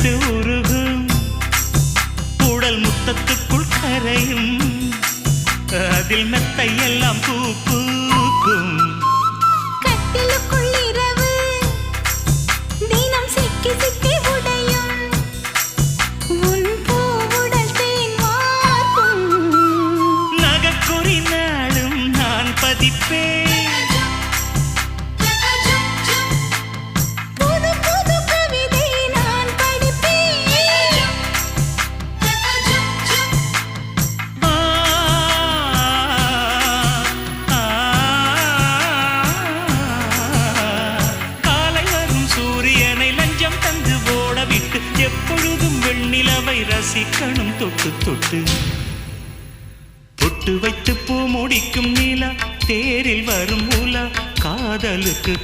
விட்டு உருகும் உடல் முத்தத்துக்குள் கரையும் அதில் மெத்தை எல்லாம் பூ பூக்கும் கட்டிலுக்குள் இரவு தினம் சிக்கி சிக்கி உடையும் உன் பூவுடல் தேன் வார்க்கும் நகக்குறி நாளும் நான் பதிப்பேன் புது புது கவிதை நான் படிப்பேன் காலை வரும் சூரியனை லஞ்சம் தந்து ஓட விட்டு எப்பொழுதும் வெண்ணிலவை ரசிக்கணும் தொட்டு தொட்டு பொட்டு வைத்து பூ முடிக்கும் நீலா தேரில் வரும் ஊலா காதலுக்கு